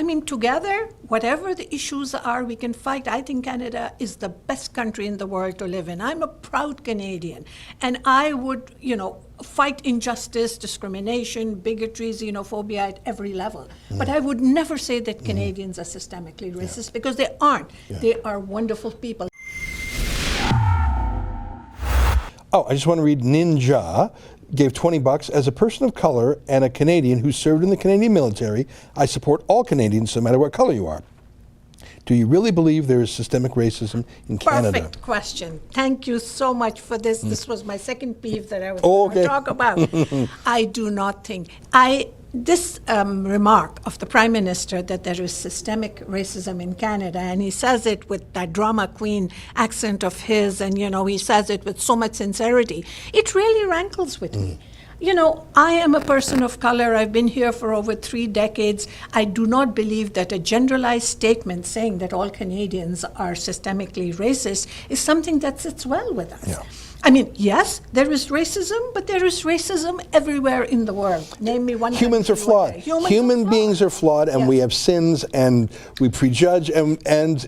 I mean, together, whatever the issues are, we can fight. I think Canada is the best country in the world to live in. I'm a proud Canadian, and I would, fight injustice, discrimination, bigotry, xenophobia at every level. But I would never say that Canadians are systemically racist, because they aren't. They are wonderful people. Oh, I just want to read Ninja gave $20 as a person of color and a Canadian who served in the Canadian military. I support all Canadians, no matter what color you are. Do you really believe there is systemic racism in Canada? Perfect question. Thank you so much for this. This was my second peeve that I was going to talk about. I do not think. This remark of the Prime Minister that there is systemic racism in Canada, and he says it with that drama queen accent of his, and he says it with so much sincerity, it really rankles with me. I am a person of color. I've been here for over 3 decades. I do not believe that a generalized statement saying that all Canadians are systemically racist is something that sits well with us. Yeah. I mean, yes, there is racism, but there is racism everywhere in the world. Name me one. Humans are flawed. Human beings are flawed, and we have sins, and we prejudge, and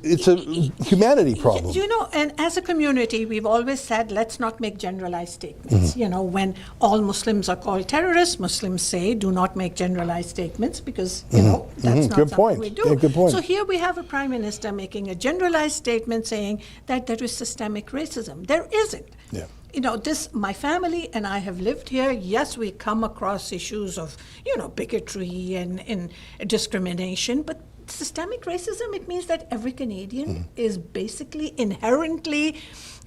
it's a humanity problem. And as a community, we've always said, let's not make generalized statements. When all Muslims are called terrorists, Muslims say, do not make generalized statements, because, that's not something we do. Yeah, good point. So here we have a Prime Minister making a generalized statement saying that there is systemic racism. There isn't. Yeah. My family and I have lived here. Yes, we come across issues of, bigotry and discrimination, but systemic racism, it means that every Canadian is basically inherently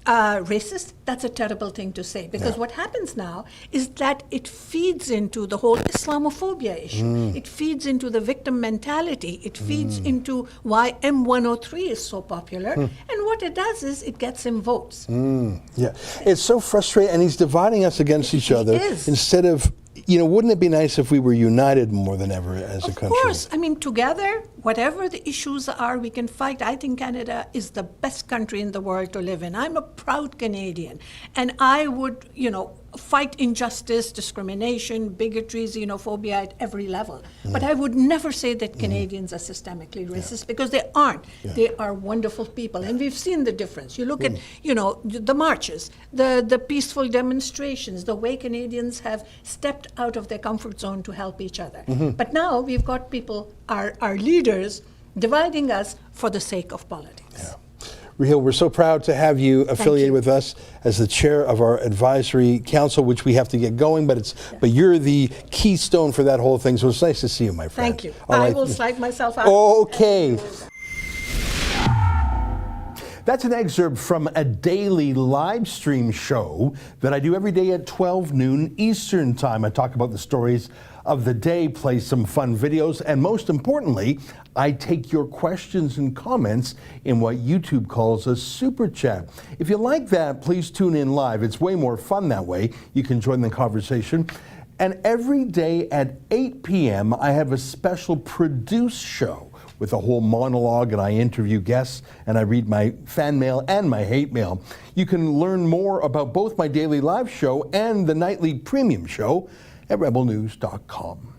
racist. That's a terrible thing to say, because what happens now is that it feeds into the whole Islamophobia issue. It feeds into the victim mentality. It feeds into why M103 is so popular. And what it does is it gets him votes. Yeah, it's so frustrating, and he's dividing us against each other instead of, wouldn't it be nice if we were united more than ever as a country? Of course. I mean, together, whatever the issues are, we can fight. I think Canada is the best country in the world to live in. I'm a proud Canadian, and I would, fight injustice, discrimination, bigotry, xenophobia at every level. But I would never say that Canadians are systemically racist, because they aren't. They are wonderful people, and we've seen the difference. You look at, the marches, the peaceful demonstrations, the way Canadians have stepped out of their comfort zone to help each other. But now we've got people, our leaders, dividing us for the sake of politics. Raheel, we're so proud to have you affiliated with us as the chair of our advisory council, which we have to get going, but you're the keystone for that whole thing. So it's nice to see you, my friend. Thank you. I will slide myself out. Okay. That's an excerpt from a daily live stream show that I do every day at 12 noon Eastern time. I talk about the stories of the day, play some fun videos, and most importantly, I take your questions and comments in what YouTube calls a super chat. If you like that, please tune in live. It's way more fun that way. You can join the conversation. And every day at 8 p.m., I have a special produced show with a whole monologue, and I interview guests, and I read my fan mail and my hate mail. You can learn more about both my daily live show and the nightly premium show at rebelnews.com.